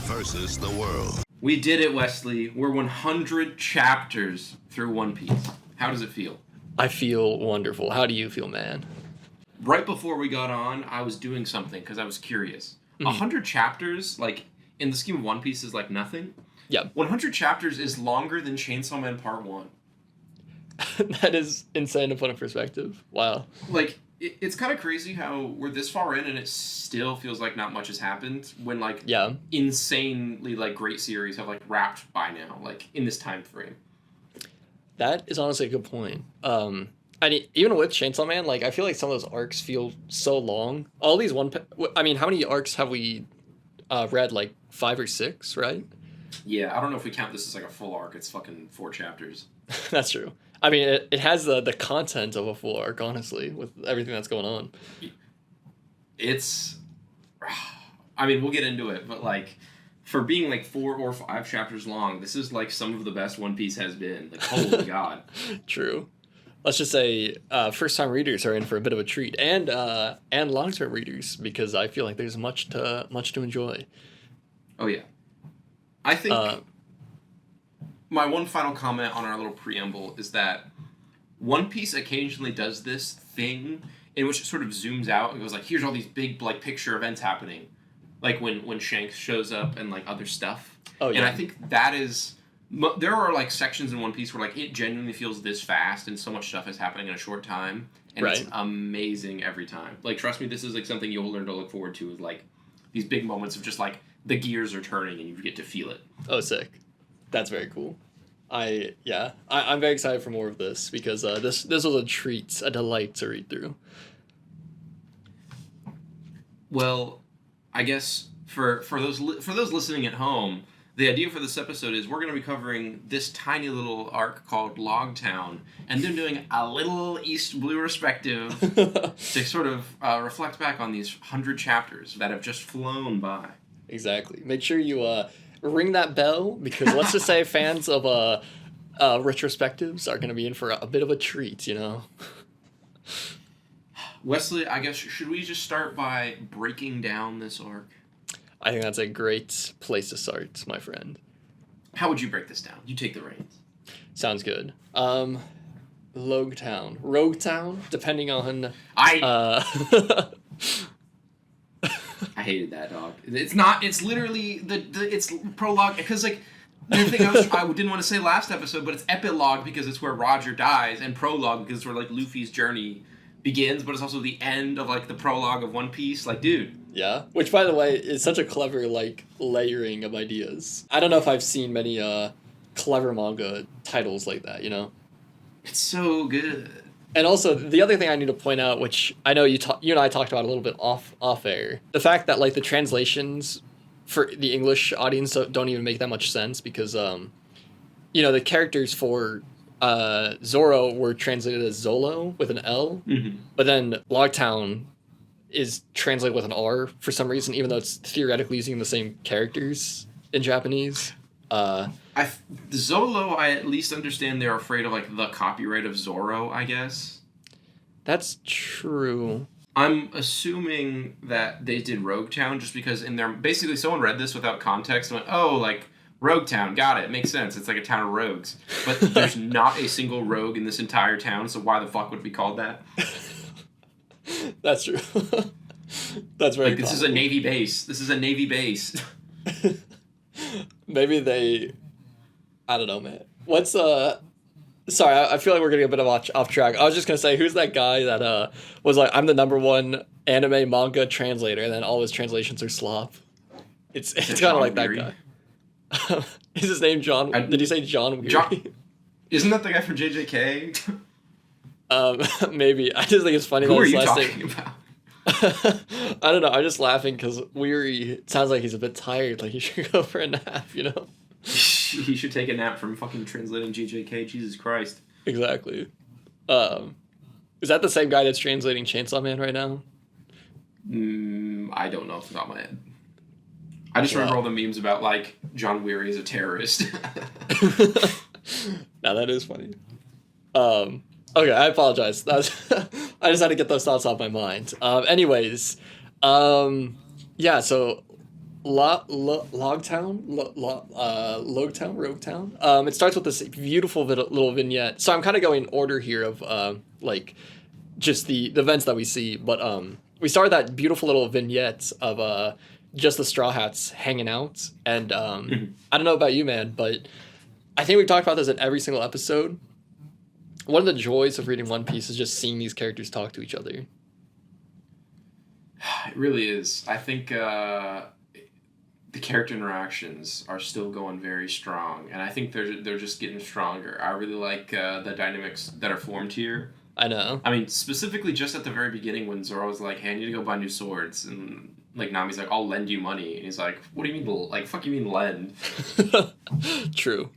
versus the world. We did it, Wesley. We're 100 chapters through One Piece. How does it feel? I feel wonderful. How do you feel, man? Right before we got on, I was doing something because I was curious. 100 chapters, like, in the scheme of One Piece, is like nothing. Yeah. 100 chapters is longer than Chainsaw Man Part 1. That is insane to put in perspective. Wow. Like, it's kind of crazy how we're this far in and it still feels like not much has happened when, like, insanely, like, great series have, like, wrapped by now, like, in this time frame. That is honestly a good point. I mean, even with Chainsaw Man, like, I feel like some of those arcs feel so long. All these I mean, how many arcs have we read? Like 5 or 6, right? Yeah, I don't know if we count this as like a full arc. It's fucking 4 chapters. That's true. I mean, it has the content of a full arc, honestly, with everything that's going on. It's, I mean, we'll get into it, but like, for being like 4 or 5 chapters long, this is like some of the best One Piece has been. Like, holy God. True. Let's just say first-time readers are in for a bit of a treat, and long-term readers, because I feel like there's much to enjoy. Oh yeah, I think my one final comment on our little preamble is that One Piece occasionally does this thing in which it sort of zooms out and goes like, here's all these big like picture events happening, like when Shanks shows up and like other stuff. Oh yeah, and I think that is. There are like sections in One Piece where like it genuinely feels this fast and so much stuff is happening in a short time, and it's amazing every time. Like, trust me, this is like something you'll learn to look forward to, is like these big moments of just like the gears are turning and you get to feel it. Oh, sick! That's very cool. I'm very excited for more of this because this was a treat, a delight to read through. Well, I guess for those listening at home, the idea for this episode is we're going to be covering this tiny little arc called Lougetown, and then doing a little East Blue Retrospective to sort of reflect back on these 100 chapters that have just flown by. Exactly. Make sure you ring that bell, because let's just say fans of retrospectives are going to be in for a bit of a treat, you know? Wesley, I guess, should we just start by breaking down this arc? I think that's a great place to start, my friend. How would you break this down? You take the reins. Sounds good. Roguetown, depending on... I hated that, dog. It's literally it's prologue, because like, the thing I didn't want to say last episode, but it's epilogue because it's where Roger dies, and prologue because it's where like Luffy's journey begins, but it's also the end of like the prologue of One Piece. Like, dude. Yeah, which, by the way, is such a clever, like, layering of ideas. I don't know if I've seen many clever manga titles like that, you know? It's so good. And also, the other thing I need to point out, which I know you and I talked about a little bit off air, the fact that, like, the translations for the English audience don't even make that much sense, because, the characters for Zoro were translated as Zolo with an L, but then Lougetown is translated with an R for some reason, even though it's theoretically using the same characters in Japanese. Zolo, I at least understand they're afraid of like the copyright of Zoro, I guess. That's true. I'm assuming that they did Roguetown just because basically someone read this without context and went, oh, like, Roguetown, got it, makes sense, it's like a town of rogues. But there's not a single rogue in this entire town, so why the fuck would it be called that? That's true. That's very. Like, this is a Navy base. Maybe they. I don't know, man. What's Sorry, I feel like we're getting a bit of off track. I was just gonna say, who's that guy that was like, I'm the #1 anime manga translator, and then all his translations are slop. It's kind of like that guy. Is his name John? Did you say John Weary? Isn't that the guy from JJK? Maybe. I just think it's funny. Who are you talking about? I don't know. I'm just laughing because Weary sounds like he's a bit tired. Like he should go for a nap, you know? He should take a nap from fucking translating JJK. Jesus Christ. Exactly. Is that the same guy that's translating Chainsaw Man right now? I don't know off the top of my head. I just remember all the memes about, like, John Weary is a terrorist. Now that is funny. Okay, I apologize. I just had to get those thoughts off my mind. Anyways, yeah, so Lougetown. It starts with this beautiful little vignette. So I'm kind of going in order here of like just the events that we see. But we start with that beautiful little vignette of just the Straw Hats hanging out. And I don't know about you, man, but I think we've talked about this in every single episode. One of the joys of reading One Piece is just seeing these characters talk to each other. It really is. I think the character interactions are still going very strong, and I think they're just getting stronger. I really like the dynamics that are formed here. I know. I mean, specifically just at the very beginning when Zoro was like, hey, I need to go buy new swords, and like Nami's like, I'll lend you money, and he's like, what do you mean, like, fuck you mean lend? True.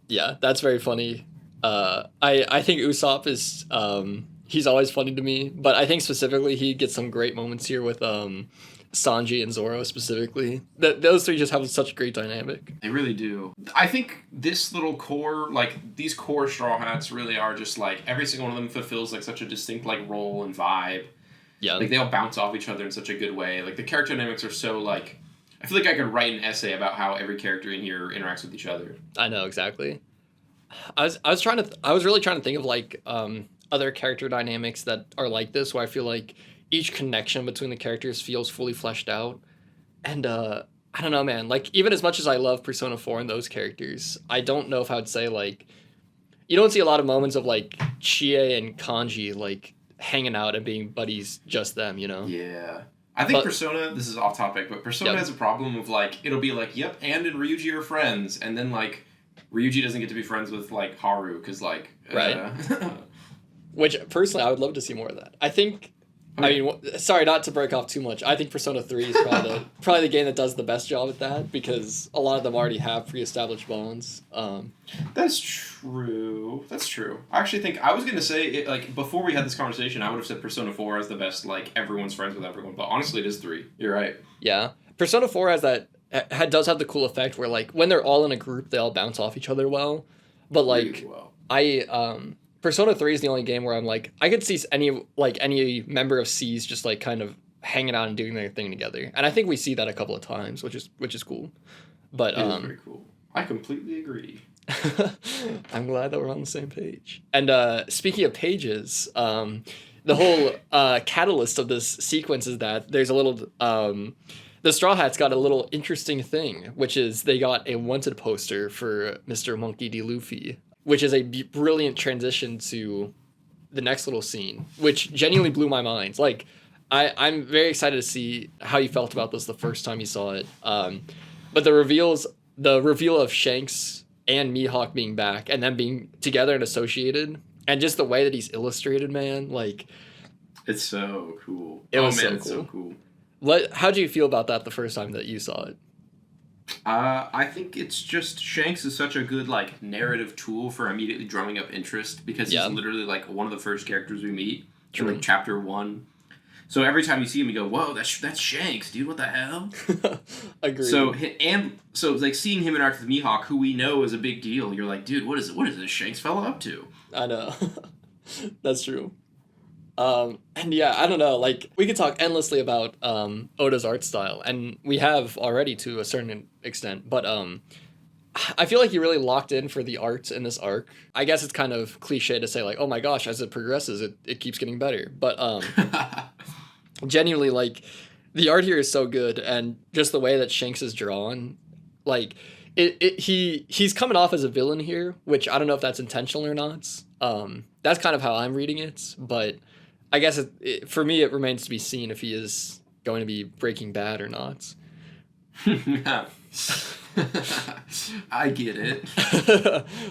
Yeah, that's very funny. I think Usopp is he's always funny to me, but I think specifically he gets some great moments here with Sanji and Zoro specifically. Those three just have such a great dynamic. They really do. I think this little core, like these core Straw Hats really are just like every single one of them fulfills like such a distinct like role and vibe. Yeah. Like they all bounce off each other in such a good way. Like the character dynamics are so like I feel like I could write an essay about how every character in here interacts with each other. I know, exactly. I was really trying to think of like other character dynamics that are like this, where I feel like each connection between the characters feels fully fleshed out. And I don't know, man, like even as much as I love Persona 4 and those characters, I don't know if I would say like you don't see a lot of moments of like Chie and Kanji like hanging out and being buddies, just them, you know? Yeah. I think Persona, this is off topic, but Persona has a problem of like, it'll be like, yep, and Ryuji are friends, and then like, Ryuji doesn't get to be friends with like Haru, because like... Right. Which, personally, I would love to see more of that. I think... I mean, sorry, not to break off too much. I think Persona 3 is probably the game that does the best job at that, because a lot of them already have pre-established bonds. That's true. That's true. I actually think, I was going to say, like, before we had this conversation, I would have said Persona 4 as the best, like, everyone's friends with everyone, but honestly, it is 3. You're right. Yeah. Persona 4 has that, does have the cool effect where, like, when they're all in a group, they all bounce off each other well. But, like, really well. Persona 3 is the only game where I'm like, I could see any member of C's just like kind of hanging out and doing their thing together. And I think we see that a couple of times, which is cool. But it is very cool. I completely agree. I'm glad that we're on the same page. And speaking of pages, the whole catalyst of this sequence is that there's a little the Straw Hats got a little interesting thing, which is they got a wanted poster for Mr. Monkey D. Luffy, which is a brilliant transition to the next little scene, which genuinely blew my mind. Like, I'm very excited to see how you felt about this the first time you saw it. But the reveal of Shanks and Mihawk being back and them being together and associated, and just the way that he's illustrated, man, like... It's so cool. It's so cool. How do you feel about that the first time that you saw it? I think it's just Shanks is such a good like narrative tool for immediately drumming up interest because he's literally like one of the first characters we meet in like chapter 1. So every time you see him, you go, "Whoa, that's Shanks, dude! What the hell?" Agreed. So like seeing him interact with Mihawk, who we know is a big deal. You're like, dude, what is this Shanks fella up to? I know, that's true. And yeah, I don't know, like, we could talk endlessly about, Oda's art style, and we have already to a certain extent, but, I feel like he really locked in for the art in this arc. I guess it's kind of cliche to say, like, oh my gosh, as it progresses, it keeps getting better, but, genuinely, like, the art here is so good, and just the way that Shanks is drawn, like, he's coming off as a villain here, which I don't know if that's intentional or not. That's kind of how I'm reading it, but I guess for me, it remains to be seen if he is going to be Breaking Bad or not. I get it.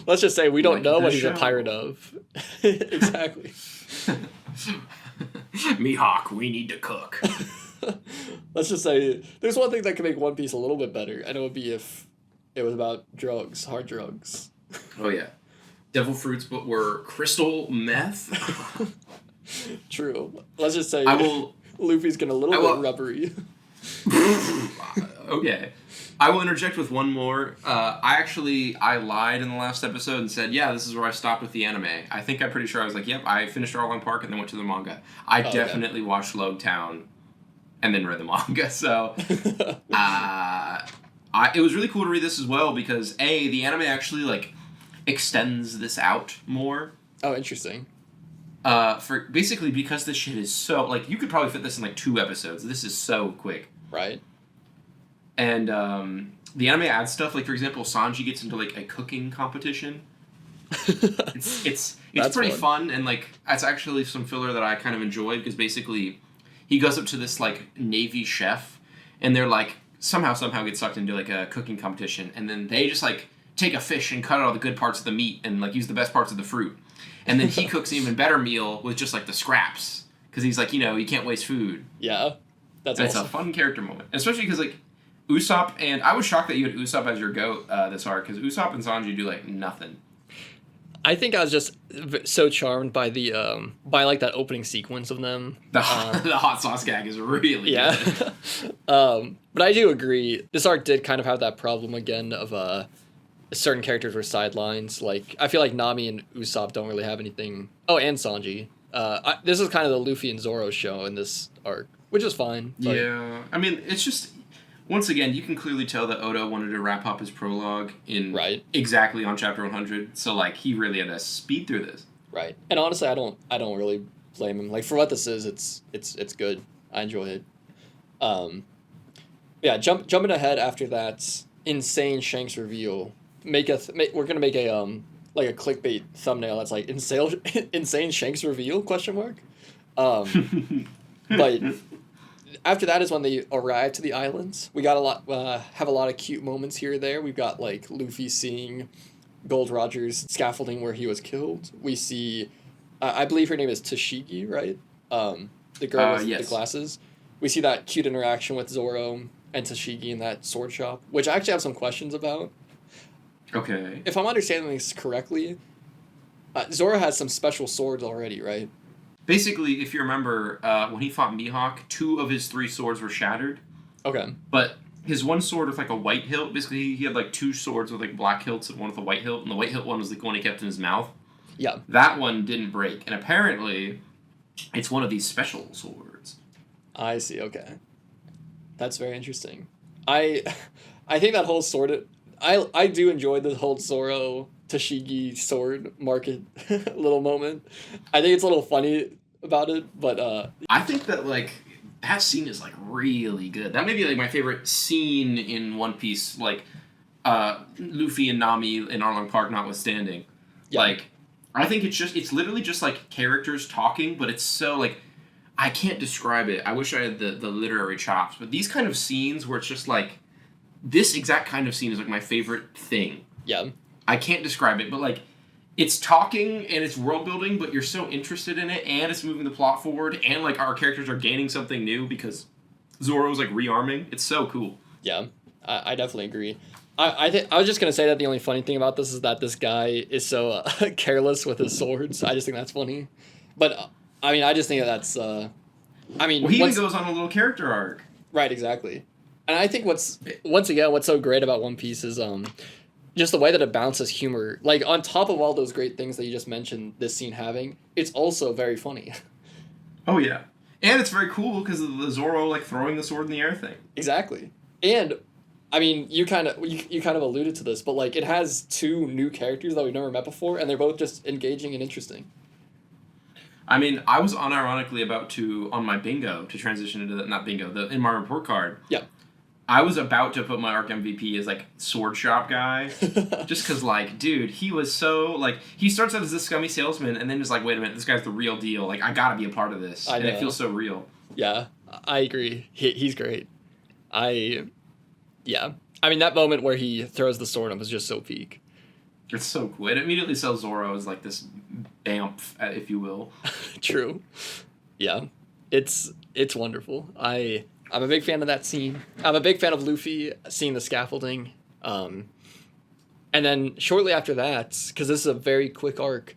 Let's just say we don't know what he's a pirate of. Exactly. Mihawk, we need to cook. Let's just say there's one thing that could make One Piece a little bit better, and it would be if it was about drugs, hard drugs. Oh, yeah. Devil fruits, but were crystal meth. True. Let's just say Luffy's getting a little bit rubbery. Okay. I will interject with one more. I lied in the last episode and said, yeah, this is where I stopped with the anime. I think I'm pretty sure I was like, yep, I finished Arlong Park and then went to the manga. I definitely watched Lougetown and then read the manga. So, it was really cool to read this as well because the anime actually like extends this out more. Oh, interesting. For basically because this shit is so like you could probably fit this in like 2 episodes. This is so quick. Right. And the anime adds stuff like, for example, Sanji gets into like a cooking competition. It's pretty fun, and like that's actually some filler that I kind of enjoyed because basically he goes up to this like Navy chef, and they're like somehow get sucked into like a cooking competition, and then they just like take a fish and cut out all the good parts of the meat and like use the best parts of the fruit, and then he cooks an even better meal with just like the scraps because he's like, you can't waste food. Yeah, that's awesome. It's a fun character moment, especially because like Usopp, and I was shocked that you had Usopp as your goat this arc because Usopp and Sanji do like nothing. I think I was just so charmed by the by that opening sequence of them. The hot sauce gag is really good. But I do agree. This arc did kind of have that problem again of certain characters were sidelines. Like I feel like Nami and Usopp don't really have anything. Oh, and Sanji. This is kind of the Luffy and Zoro show in this arc, which is fine. But... Yeah, I mean it's just. Once again, you can clearly tell that Oda wanted to wrap up his prologue in exactly on chapter 100. So like he really had to speed through this. Right. And honestly, I don't really blame him. Like for what this is, it's good. I enjoy it. Jumping ahead after that insane Shanks reveal. We're gonna make a like a clickbait thumbnail that's like insane Shanks reveal ? But after that is when they arrive to the islands. We got have a lot of cute moments here or there. We've got like Luffy seeing Gold Roger's scaffolding where he was killed. We see, I believe her name is Tashigi, right? The girl with the glasses. We see that cute interaction with Zoro and Tashigi in that sword shop, which I actually have some questions about. Okay. If I'm understanding this correctly, Zoro has some special swords already, right? Basically, if you remember, when he fought Mihawk, 2 of his 3 swords were shattered. Okay. But his one sword with like a white hilt, basically he had like 2 swords with like black hilts and one with a white hilt, and the white hilt one was like the one he kept in his mouth. Yeah. That one didn't break, and apparently it's one of these special swords. I see, okay. That's very interesting. I think that whole sword... I do enjoy the whole Zoro Tashigi sword market little moment. I think it's a little funny about it, but I think that like that scene is like really good. That may be like my favorite scene in One Piece, like Luffy and Nami in Arlong Park notwithstanding. Yeah. Like I think it's literally just like characters talking, but it's so like I can't describe it. I wish I had the literary chops, but these kind of scenes where it's just like this exact kind of scene is like my favorite thing. Yeah. I can't describe it, but like it's talking and it's world building, but you're so interested in it and it's moving the plot forward and like our characters are gaining something new because Zoro's like rearming. It's so cool. Yeah, I definitely agree. I was just gonna say that the only funny thing about this is that this guy is so careless with his swords. I just think that's funny, but I mean I just think that's he even goes on a little character arc. Right, exactly. And I think what's so great about One Piece is just the way that it balances humor. Like, on top of all those great things that you just mentioned this scene having, it's also very funny. Oh, yeah. And it's very cool because of the Zoro, like, throwing the sword in the air thing. Exactly. And, I mean, you kind of alluded to this, but, like, it has 2 new characters that we've never met before, and they're both just engaging and interesting. I mean, I was unironically about to, on my bingo, to transition into in my report card. Yeah. I was about to put my arc MVP as, like, sword shop guy. Just because, like, dude, he was so, like, he starts out as this scummy salesman and then just like, wait a minute, this guy's the real deal. Like, I gotta be a part of this. And it feels so real. Yeah, I agree. He's great. Yeah. I mean, that moment where he throws the sword on was just so peak. It's so cool. It immediately sells Zoro as, like, this bamf, if you will. True. Yeah. It's wonderful. I'm a big fan of that scene. I'm a big fan of Luffy seeing the scaffolding. And then shortly after that, because this is a very quick arc,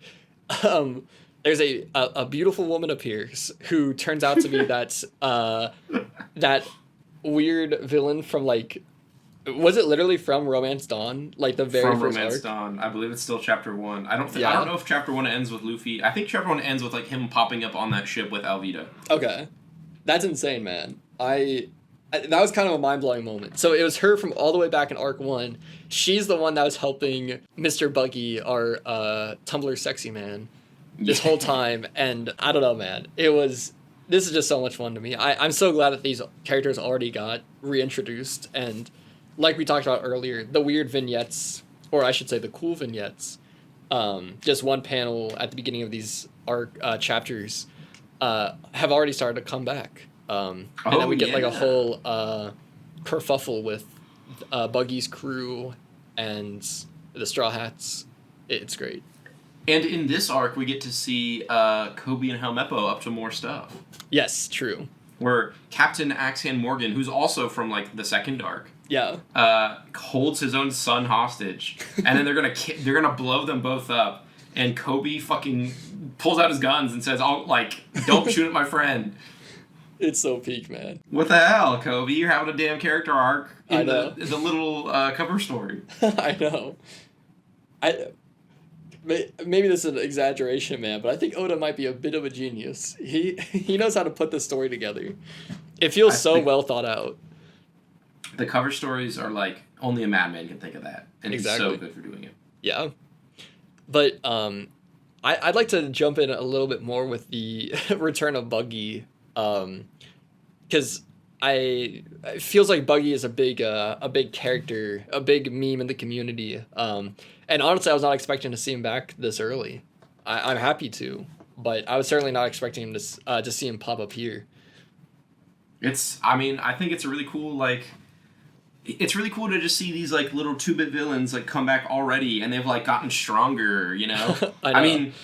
there's a beautiful woman appears who turns out to be that weird villain from, like, was it literally from Romance Dawn? Like the very from first Romance arc? Dawn. I believe it's still chapter 1. I don't know if chapter 1 ends with Luffy. I think chapter 1 ends with like him popping up on that ship with Alvida. Okay. That's insane, man. That was kind of a mind-blowing moment. So it was her from all the way back in Arc 1. She's the one that was helping Mr. Buggy, our Tumblr sexy man, this whole time. And I don't know, man. This is just so much fun to me. I'm so glad that these characters already got reintroduced. And like we talked about earlier, the weird vignettes, or I should say the cool vignettes, just one panel at the beginning of these arc chapters have already started to come back. And then we get like a whole kerfuffle with Buggy's crew and the Straw Hats. It's great. And in this arc, we get to see Kobe and Helmeppo up to more stuff. Yes, true. Where Captain Axehand Morgan, who's also from like the second arc, holds his own son hostage, and then they're gonna blow them both up. And Kobe fucking pulls out his guns and says, "Oh, like, don't shoot at my friend." It's so peak, man. What the hell, Kobe? You're having a damn character arc in the little cover story. I know. Maybe this is an exaggeration, man, but I think Oda might be a bit of a genius. He knows how to put this story together. It feels so well thought out. The cover stories are like, only a madman can think of that. And exactly. He's so good for doing it. Yeah. But I'd like to jump in a little bit more with the return of Buggy. Because it feels like Buggy is a big character, a big meme in the community. And honestly, I was not expecting to see him back this early. I'm happy to, but I was certainly not expecting him to see him pop up here. I think it's a really cool, it's really cool to just see these like little 2-bit villains like come back already, and they've like gotten stronger, you know? I mean,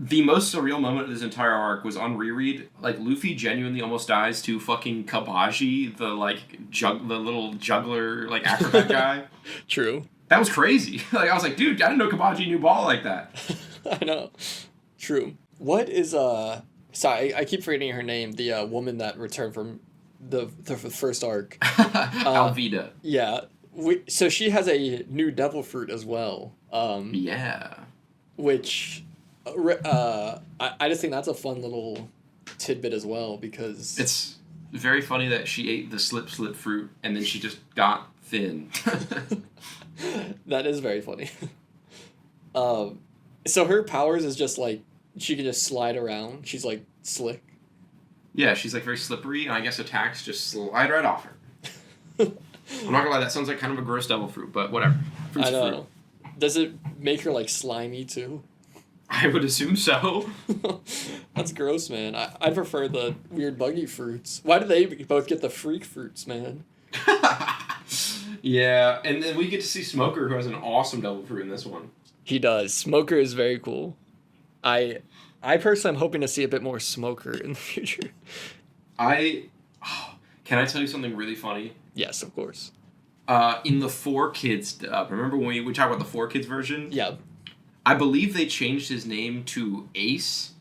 the most surreal moment of this entire arc was on reread. Like, Luffy genuinely almost dies to fucking Kabaji, the little juggler, like, acrobat guy. True. That was crazy. Like, I was like, dude, I didn't know Kabaji knew ball like that. I know. True. What is, sorry, I keep forgetting her name, the woman that returned from the first arc. Alvida. Yeah. So she has a new devil fruit as well. Yeah. Which... I just think that's a fun little tidbit as well, because it's very funny that she ate the slip fruit and then she just got thin. That is very funny. So her powers is just like she can just slide around. She's like slick. Yeah, she's like very slippery, and I guess attacks just slide right off her. I'm not gonna lie, that sounds like kind of a gross devil fruit, but whatever. Fruit's I know. Fruit. Does it make her like slimy too? I would assume so. That's gross, man. I prefer the weird buggy fruits. Why do they both get the freak fruits, man? Yeah, and then we get to see Smoker, who has an awesome devil fruit in this one. He does. Smoker is very cool. I personally am hoping to see a bit more Smoker in the future. Can I tell you something really funny? Yes, of course. In the 4Kids dub, remember when we talked about the 4Kids version? Yeah. I believe they changed his name to Ace.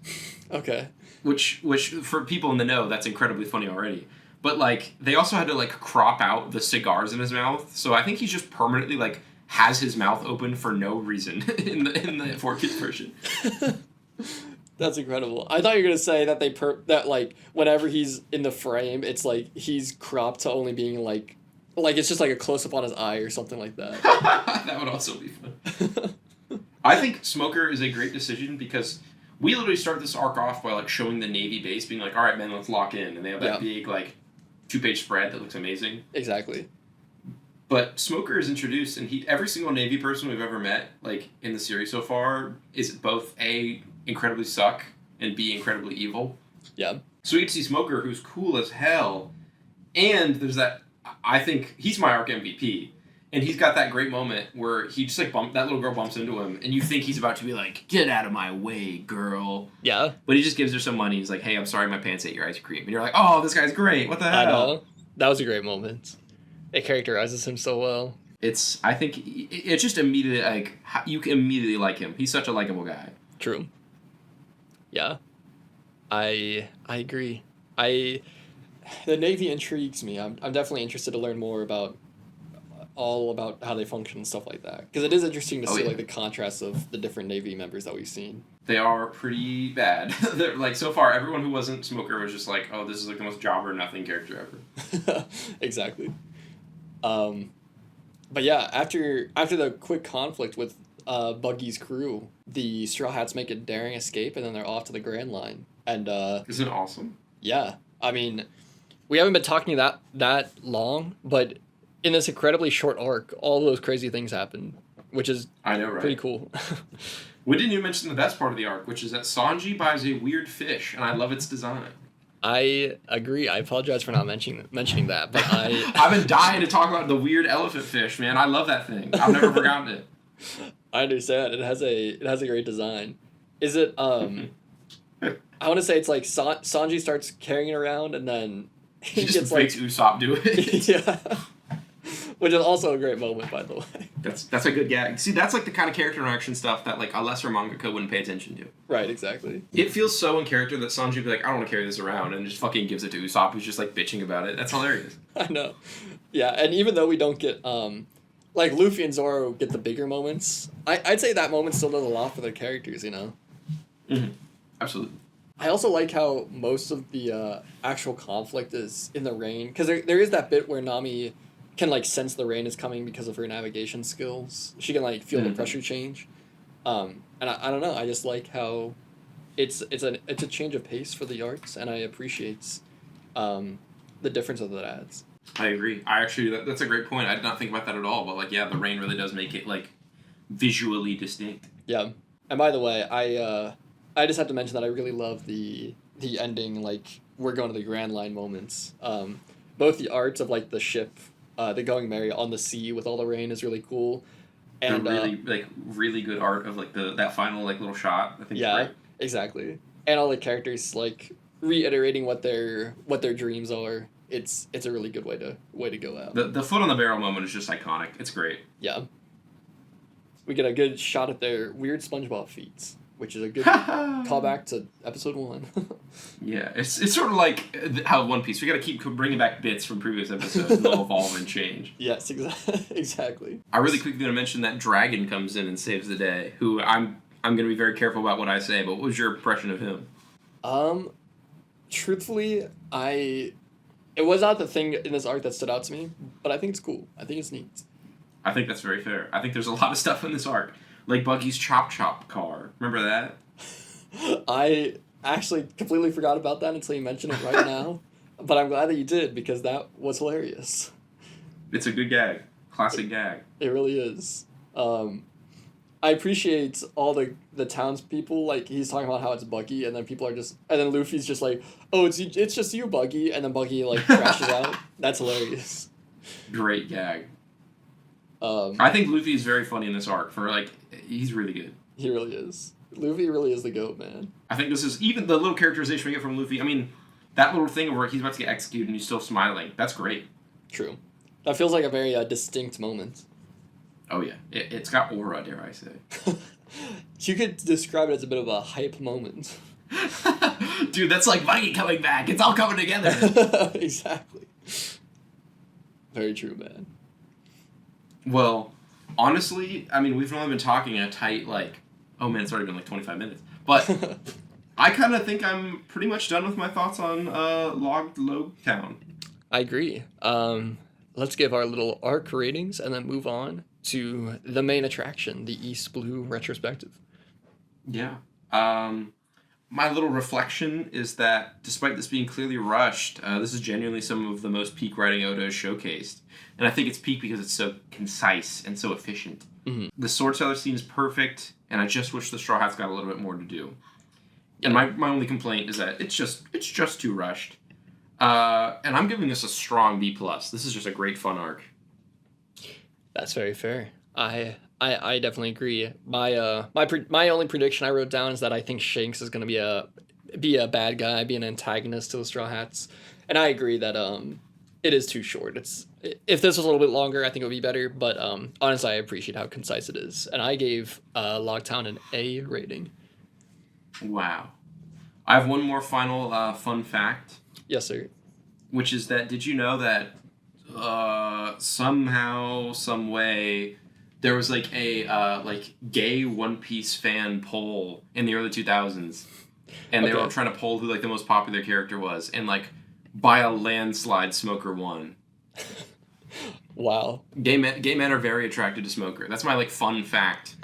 Okay. Which for people in the know, that's incredibly funny already. But like, they also had to like crop out the cigars in his mouth, so I think he's just permanently like has his mouth open for no reason in the 4Kids version. That's incredible. I thought you were gonna say that that like whenever he's in the frame, it's like he's cropped to only being like it's just like a close up on his eye or something like that. That would also be fun. I think Smoker is a great decision because we literally start this arc off by like showing the Navy base being like, all right, man, let's lock in. And they have that big like 2-page spread that looks amazing. Exactly. But Smoker is introduced, and every single Navy person we've ever met, like in the series so far, is both A, incredibly suck, and B, incredibly evil. Yeah. So we get to see Smoker, who's cool as hell, and there's that, I think he's my arc MVP. And he's got that great moment where he just like that little girl bumps into him, and you think he's about to be like, "Get out of my way, girl." Yeah. But he just gives her some money. He's like, "Hey, I'm sorry, my pants ate your ice cream." And you're like, "Oh, this guy's great. What the hell?" I know. That was a great moment. It characterizes him so well. I think it's just immediately like you can immediately like him. He's such a likable guy. True. Yeah. I agree. The Navy intrigues me. I'm definitely interested to learn more about all about how they function and stuff like that. Because it is interesting to see yeah. like the contrast of the different Navy members that we've seen. They are pretty bad. They're, like, so far, everyone who wasn't Smoker was just like, oh, this is like the most job or nothing character ever. Exactly. But yeah, after the quick conflict with Buggy's crew, the Straw Hats make a daring escape, and then they're off to the Grand Line. And isn't it awesome? Yeah, I mean, we haven't been talking that long, but in this incredibly short arc, all those crazy things happen, which is I know, right? Pretty cool. We didn't even mention the best part of the arc, which is that Sanji buys a weird fish, and I love its design. I agree. I apologize for not mentioning that, but I've been dying to talk about the weird elephant fish, man. I love that thing. I've never forgotten it. I understand. It has a great design. Is it I want to say it's like Sanji starts carrying it around, and then he just makes Usopp do it. Yeah. Which is also a great moment, by the way. That's a good gag. See, that's like the kind of character interaction stuff that like a lesser mangaka wouldn't pay attention to. Right, exactly. It feels so in character that Sanji would be like, I don't want to carry this around, and just fucking gives it to Usopp, who's just like bitching about it. That's hilarious. I know. Yeah, and even though we don't get like Luffy and Zoro get the bigger moments, I'd say that moment still does a lot for their characters, you know? Mm-hmm. Absolutely. I also like how most of the actual conflict is in the rain, because there is that bit where Nami can like sense the rain is coming because of her navigation skills. She can like feel the pressure change, and I don't know. I just like how it's a change of pace for the arcs, and I appreciate the difference that adds. I agree. I actually that's a great point. I did not think about that at all. But like, yeah, the rain really does make it like visually distinct. Yeah, and by the way, I just have to mention that I really love the ending. Like, we're going to the Grand Line moments. Both the arts of like the ship. The Going Merry on the sea with all the rain is really cool, and really good art of like that final like little shot. I think. Yeah, exactly. And all the characters like reiterating what their dreams are. It's a really good way to go out. The foot on the barrel moment is just iconic. It's great. Yeah. We get a good shot at their weird SpongeBob feats, which is a good callback to episode 1. Yeah, it's sort of like how One Piece. We got to keep bringing back bits from previous episodes, and they'll evolve and change. Yes, exactly. I really quickly want to mention that Dragon comes in and saves the day. Who I'm going to be very careful about what I say. But what was your impression of him? Truthfully, it was not the thing in this arc that stood out to me, but I think it's cool. I think it's neat. I think that's very fair. I think there's a lot of stuff in this arc. Like Buggy's Chop Chop car. Remember that? I actually completely forgot about that until you mentioned it right now. But I'm glad that you did, because that was hilarious. It's a good gag. Classic gag. It really is. I appreciate all the townspeople. Like, he's talking about how it's Buggy, and then people are just... And then Luffy's just like, oh, it's just you, Buggy. And then Buggy, like, crashes out. That's hilarious. Great gag. I think Luffy is very funny in this arc. He's really good. He really is. Luffy really is the GOAT, man. I think this is... Even the little characterization we get from Luffy, I mean, that little thing where he's about to get executed and he's still smiling, that's great. True. That feels like a very distinct moment. Oh, yeah. It's got aura, dare I say. You could describe it as a bit of a hype moment. Dude, that's like Mikey coming back. It's all coming together. Exactly. Very true, man. Well, honestly, I mean, we've only been talking a tight, oh man, it's already been 25 minutes. But I kind of think I'm pretty much done with my thoughts on Lougetown. I agree. Let's give our little arc ratings and then move on to the main attraction, the East Blue Retrospective. Yeah. My little reflection is that despite this being clearly rushed, this is genuinely some of the most peak writing Oda has showcased. And I think it's peak because it's so concise and so efficient. Mm-hmm. The sword seller scene is perfect, and I just wish the Straw Hats got a little bit more to do. And my only complaint is that it's just too rushed. And I'm giving this a strong B+. This is just a great fun arc. That's very fair. I definitely agree. My only prediction I wrote down is that I think Shanks is going to be a bad guy, be an antagonist to the Straw Hats, and I agree that it is too short. If this was a little bit longer, I think it would be better. But honestly, I appreciate how concise it is, and I gave Lougetown an A rating. Wow, I have one more final fun fact. Yes, sir. Which is that did you know that somehow, some way, there was like a gay One Piece fan poll in the early 2000s, and they were trying to poll who like the most popular character was, and like by a landslide, Smoker won. Wow. Gay men are very attracted to Smoker. That's my like fun fact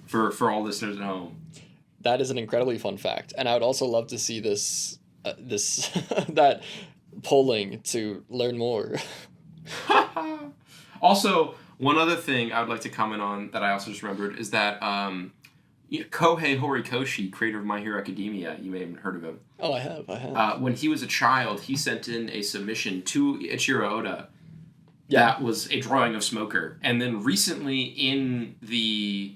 for all listeners at home. That is an incredibly fun fact, and I would also love to see this that polling to learn more. Also, one other thing I would like to comment on that I also just remembered is that Kohei Horikoshi, creator of My Hero Academia, you may have heard of him. Oh, I have. When he was a child, he sent in a submission to Ichiro Oda that was a drawing of Smoker. And then recently in the...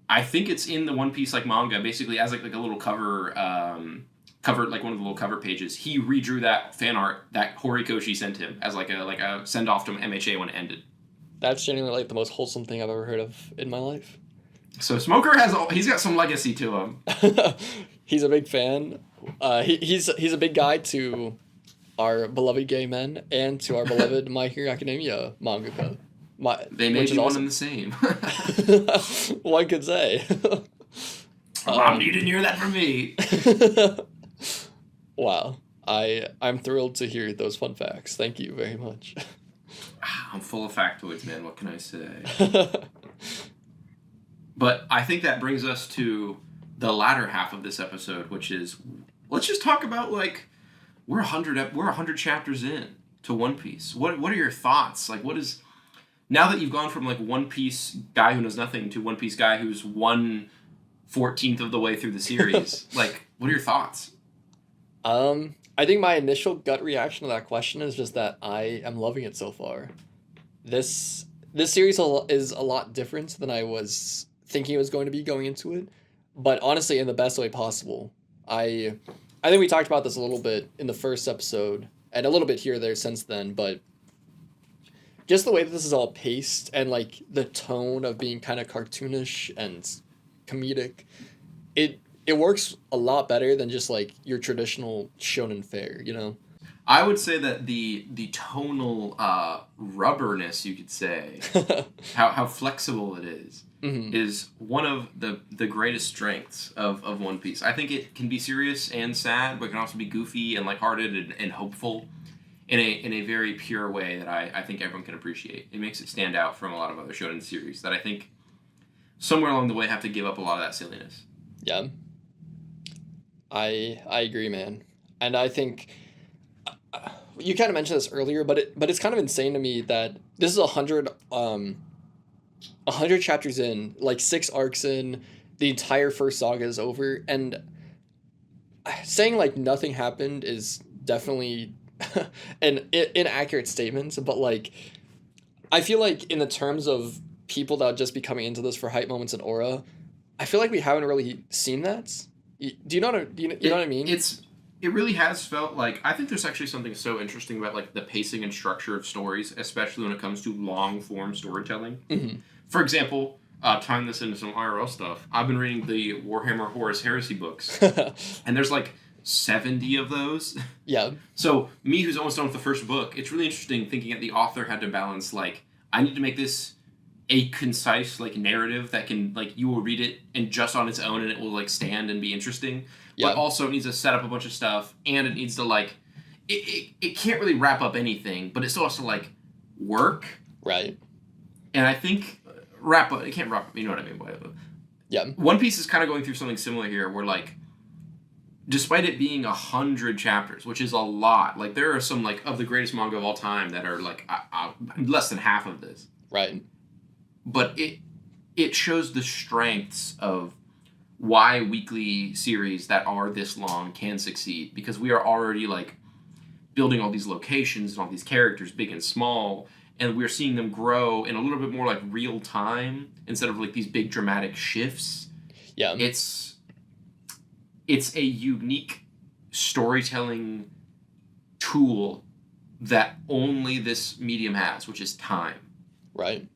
I think it's in the One Piece like manga, basically as like a little cover, like one of the little cover pages. He redrew that fan art that Horikoshi sent him as like a send off to MHA when it ended. That's genuinely like the most wholesome thing I've ever heard of in my life. So Smoker he's got some legacy to him. He's a big fan. He's a big guy to our beloved gay men and to our beloved My Hero Academia mangaka. They may be one and the same. One could say. Mom, you didn't hear that from me. Wow. I'm thrilled to hear those fun facts. Thank you very much. I'm full of factoids, man. What can I say? But I think that brings us to the latter half of this episode, which is, let's just talk about, like, we're 100 chapters in to One Piece. What are your thoughts? Like, what is... Now that you've gone from, like, One Piece guy who knows nothing to One Piece guy who's 1/14 of the way through the series, like, what are your thoughts? I think my initial gut reaction to that question is just that I am loving it so far. This series is a lot different than I was thinking it was going to be going into it, but honestly in the best way possible. I think we talked about this a little bit in the first episode, and a little bit here or there since then, but just the way that this is all paced and like the tone of being kind of cartoonish and comedic, it works a lot better than just like your traditional shonen fare, you know? I would say that the tonal rubberness, you could say, how flexible it is one of the greatest strengths of One Piece. I think it can be serious and sad, but it can also be goofy and lighthearted and hopeful in a very pure way that I think everyone can appreciate. It makes it stand out from a lot of other shonen series that I think somewhere along the way have to give up a lot of that silliness. Yeah. I agree, man. And I think you kind of mentioned this earlier, but it's kind of insane to me that this is 100 chapters in, like 6 arcs in, the entire first saga is over, and saying like nothing happened is definitely an inaccurate statement, but like I feel like in the terms of people that would just be coming into this for hype moments and aura, I feel like we haven't really seen that. Do you know what I mean? It really has felt like, I think there's actually something so interesting about like the pacing and structure of stories, especially when it comes to long form storytelling. Mm-hmm. For example, tying this into some IRL stuff, I've been reading the Warhammer Horus Heresy books, and there's like 70 of those. Yeah. So me, who's almost done with the first book, it's really interesting thinking that the author had to balance like, I need to make this a concise like narrative that can like you will read it and just on its own and it will like stand and be interesting. But also it needs to set up a bunch of stuff, and it needs to like it can't really wrap up anything, but it still has to like work. Right. And I think it can't wrap up, you know what I mean? Yeah. One Piece is kind of going through something similar here where like despite it being 100 chapters, which is a lot, like there are some like of the greatest manga of all time that are like less than half of this. Right. But it shows the strengths of why weekly series that are this long can succeed, because we are already like building all these locations and all these characters, big and small, and we're seeing them grow in a little bit more like real time instead of like these big dramatic shifts. Yeah. It's a unique storytelling tool that only this medium has, which is time. Right.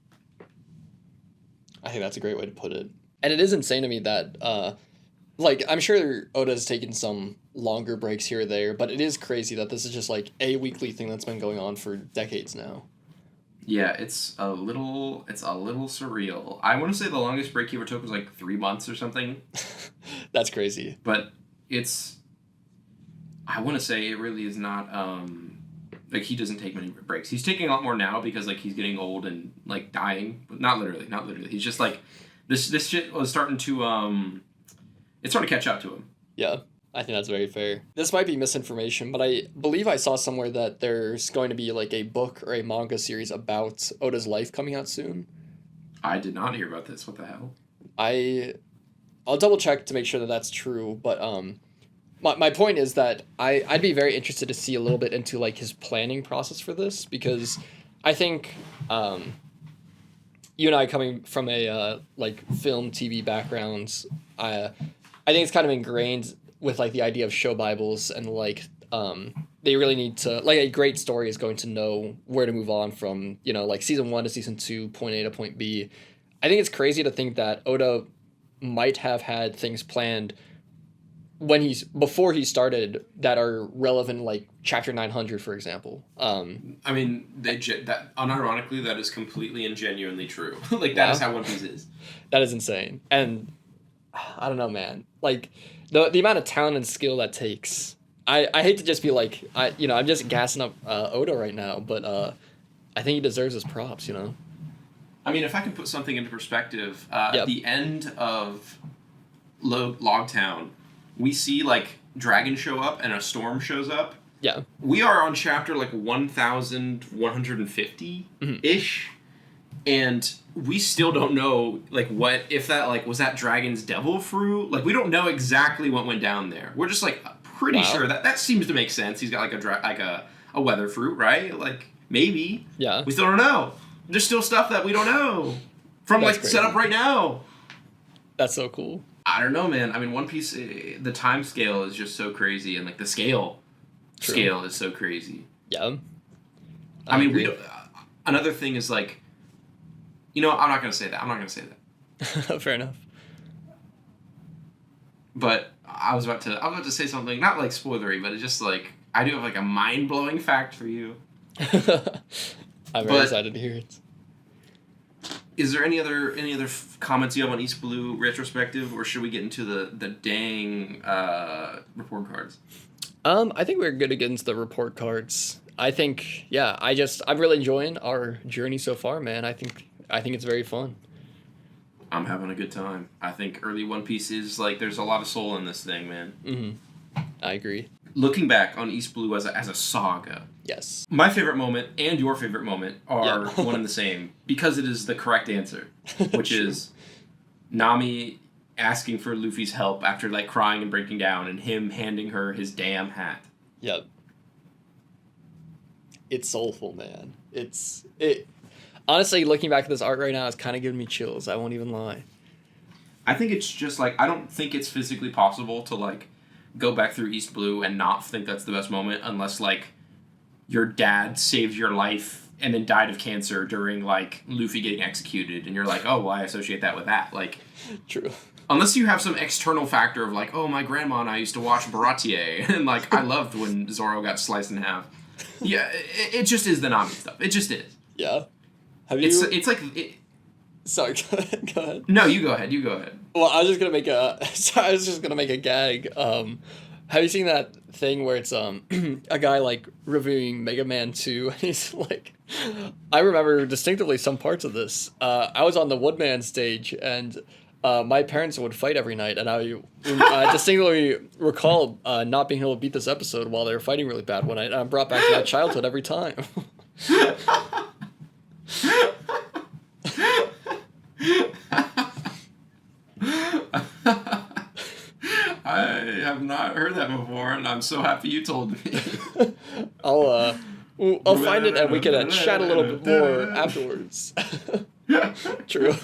I think that's a great way to put it. And it is insane to me that, like, I'm sure Oda's taken some longer breaks here or there, but it is crazy that this is just, like, a weekly thing that's been going on for decades now. Yeah, it's a little surreal. I want to say the longest break he ever took was like 3 months or something. That's crazy. But I want to say it really is not, like, he doesn't take many breaks. He's taking a lot more now because, like, he's getting old and, like, dying. But not literally. He's just, like, this shit was starting to, it's starting to catch up to him. Yeah, I think that's very fair. This might be misinformation, but I believe I saw somewhere that there's going to be, like, a book or a manga series about Oda's life coming out soon. I did not hear about this. What the hell? I'll double check to make sure that that's true, but, my point is that I'd be very interested to see a little bit into, like, his planning process for this, because I think you and I, coming from a like film TV backgrounds, I think it's kind of ingrained with, like, the idea of show bibles, and, like, they really need to, like, a great story is going to know where to move on from, you know, like, season 1 to season 2, point A to point B. I think it's crazy to think that Oda might have had things planned before he started that are relevant, like chapter 900, for example. I mean, that unironically, that is completely and genuinely true. Like, that is how One Piece is. That is insane. And I don't know, man. Like, the amount of talent and skill that takes. I hate to just be like, I'm just gassing up Oda right now, but I think he deserves his props, you know? I mean, if I can put something into perspective, at the end of Lougetown, we see, like, dragons show up and a storm shows up. Yeah. We are on chapter, like, 1150-ish, and we still don't know, like, what, if that, like, was that dragon's devil fruit? Like, we don't know exactly what went down there. We're just, like, pretty sure that seems to make sense. He's got, like, a weather fruit, right? Like, maybe. Yeah. We still don't know. There's still stuff that we don't know from, That's like, crazy. set up right now. That's so cool. I don't know, man. I mean, One Piece, the time scale is just so crazy, and, like, the scale is so crazy. Yeah. I mean, another thing is, like, you know, I'm not gonna say that. Fair enough. But I was about to say something, not, like, spoilery, but it's just, like, I do have, like, a mind-blowing fact for you. I'm very excited to hear it. Is there any other comments you have on East Blue Retrospective, or should we get into the dang report cards? I think we're good to get into the report cards. I think, yeah, I'm really enjoying our journey so far, man. I think it's very fun. I'm having a good time. I think early One Piece is, like, there's a lot of soul in this thing, man. Mm-hmm. I agree. Looking back on East Blue as a saga. Yes. My favorite moment and your favorite moment are one and the same, because it is the correct answer, which is Nami asking for Luffy's help after, like, crying and breaking down, and him handing her his damn hat. Yep. It's soulful, man. Honestly, looking back at this art right now, it's kind of giving me chills. I won't even lie. I think it's just, like, I don't think it's physically possible to, like, go back through East Blue and not think that's the best moment, unless, like, your dad saved your life and then died of cancer during, like, Luffy getting executed, and you're like, oh, well, I associate that with that. Like, true. Unless you have some external factor of, like, oh, my grandma and I used to watch Baratier, and, like, I loved when Zoro got sliced in half. Yeah, it just is the Nami stuff. It just is. Yeah. It's like... Sorry, go ahead. No, you go ahead. Well, I was just gonna make a gag. Have you seen that thing where it's a guy, like, reviewing Mega Man 2, and he's like, I remember distinctively some parts of this. I was on the Woodman stage, and my parents would fight every night, and I distinctly recall not being able to beat this episode while they were fighting really bad one night, and I'm brought back to that childhood every time. I have not heard that before, and I'm so happy you told me. I'll find it, and we can chat a little bit more afterwards. True.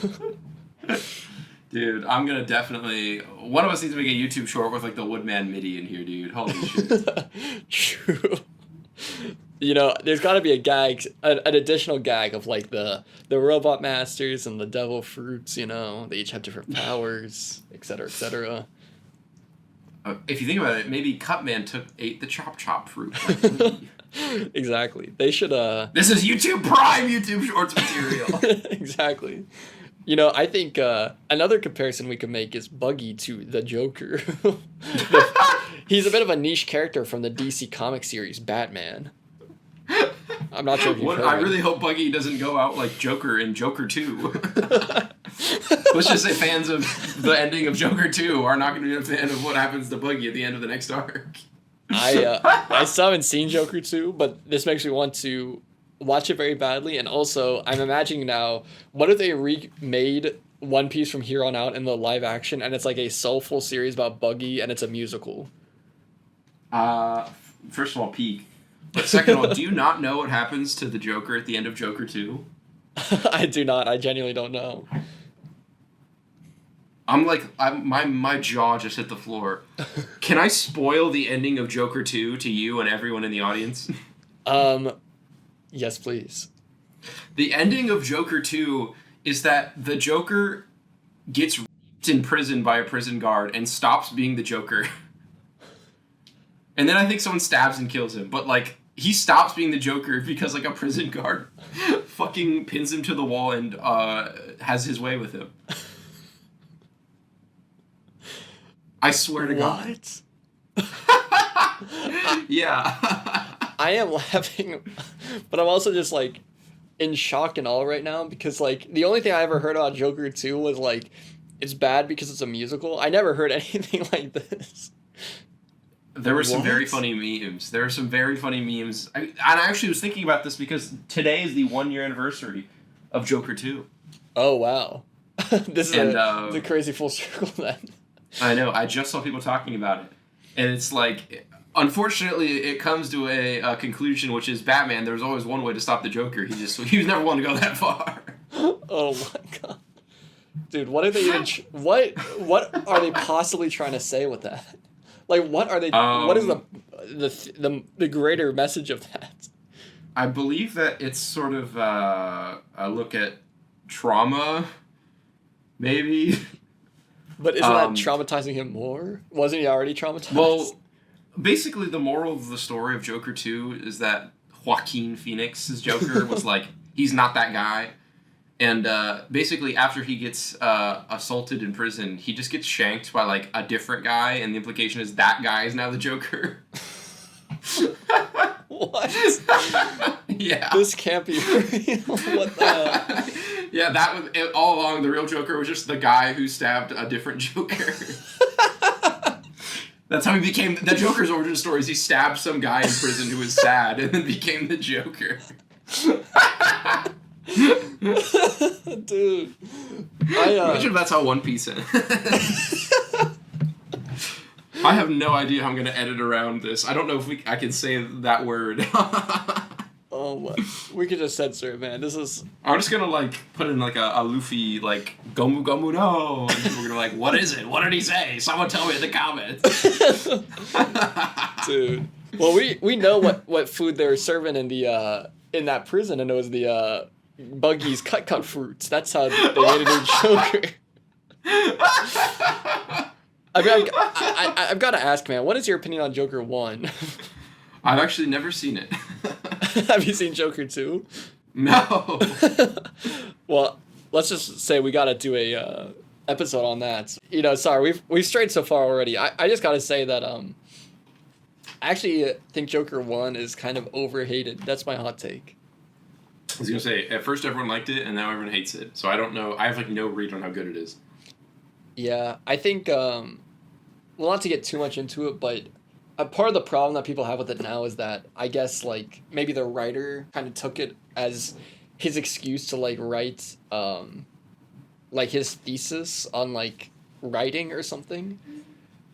Dude, I'm gonna definitely... One of us needs to make a YouTube short with, like, the Woodman MIDI in here, dude. Holy shit. True. You know, there's got to be a gag, an additional gag of, like, the robot masters and the devil fruits, you know. They each have different powers, etc., etc. If you think about it, maybe Cutman ate the Chop Chop fruit. Exactly. They should. This is YouTube Prime YouTube Shorts material. Exactly. I think another comparison we could make is Buggy to the Joker. He's a bit of a niche character from the DC comic series Batman. I'm not sure if you've heard I really hope Buggy doesn't go out like Joker in Joker 2. Let's just say fans of the ending of Joker 2 are not going to be a fan of what happens to Buggy at the end of the next arc. I still haven't seen Joker 2, but this makes me want to watch it very badly. And also, I'm imagining now, what if they remade One Piece from here on out in the live action, and it's like a soulful series about Buggy, and it's a musical? First of all, peak. But second of all, do you not know what happens to the Joker at the end of Joker 2? I do not. I genuinely don't know. My jaw just hit the floor. Can I spoil the ending of Joker 2 to you and everyone in the audience? Yes, please. The ending of Joker 2 is that the Joker gets in prison by a prison guard and stops being the Joker. And then I think someone stabs and kills him. But, he stops being the Joker because, a prison guard fucking pins him to the wall and has his way with him. I swear to God. What? Yeah. I am laughing, but I'm also just, in shock and all right now because, the only thing I ever heard about Joker 2 was, it's bad because it's a musical. I never heard anything like this. There were some very funny memes. I actually was thinking about this because today is the 1-year anniversary of Joker 2. Oh, wow. This is a crazy full circle then. I know. I just saw people talking about it. And it's unfortunately, it comes to a conclusion, which is Batman. There was always one way to stop the Joker. He was never one to go that far. Oh my God. Dude, what are they even... what are they possibly trying to say with that? What are they... what is the greater message of that? I believe that it's sort of a look at trauma, maybe. But isn't that traumatizing him more? Wasn't he already traumatized? Well, basically the moral of the story of Joker 2 is that Joaquin Phoenix's Joker was he's not that guy. And basically after he gets assaulted in prison, he just gets shanked by a different guy, and the implication is that guy is now the Joker. What? Yeah. This can't be real. What the hell? Yeah, that was it, all along. The real Joker was just the guy who stabbed a different Joker. That's how he became the Joker's origin story. Is he stabbed some guy in prison who was sad and then became the Joker. Dude, imagine if that's how One Piece ends. I have no idea how I'm gonna edit around this. I don't know if I can say that word. Oh my! We could just censor it, man. This is. I'm just gonna put in a Luffy Gomu Gomu no, and people are gonna what is it? What did he say? Someone tell me in the comments. Dude, well we know what food they were serving in that prison, and it was the Buggy's cut fruits. That's how they made a new Joker. I've got to ask, man. What is your opinion on Joker 1? I've actually never seen it. Have you seen Joker 2? No. Well, let's just say we got to do a episode on that. Sorry, we've strayed so far already. I just got to say that I actually think Joker 1 is kind of overhated. That's my hot take. I was gonna say, at first everyone liked it, and now everyone hates it. So I don't know. I have no read on how good it is. Yeah, I think, well, not to get too much into it, but a part of the problem that people have with it now is that I guess maybe the writer kind of took it as his excuse to write his thesis on writing or something,